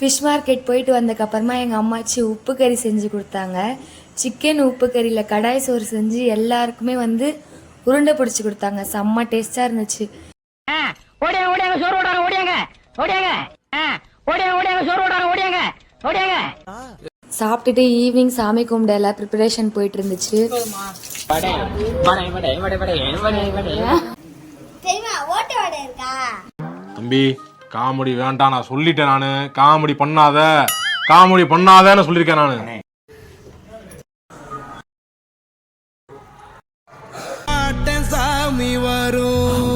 Fish market போயிட்டு வந்ததுக்கப்புறமா எங்கள் அம்மாச்சி உப்பு கறி செஞ்சு கொடுத்தாங்க. சிக்கன் உப்பு கறியில் கடாய் சோறு செஞ்சு எல்லாருக்குமே வந்து உருண்டை பிடிச்சி கொடுத்தாங்க. செம்ம டேஸ்ட்டாக இருந்துச்சு. சாப்பிட்டுட்டு ஈவினிங் சாமி கும்பிட எல்லாம் ப்ரிப்பரேஷன் போயிட்டு இருந்துச்சு. தம்பி காமெடி வேண்டாம், நான் சொல்லிட்டேன். நானு காமெடி பண்ணாதன்னு சொல்லியிருக்கேன் நானு. சாமி வரும்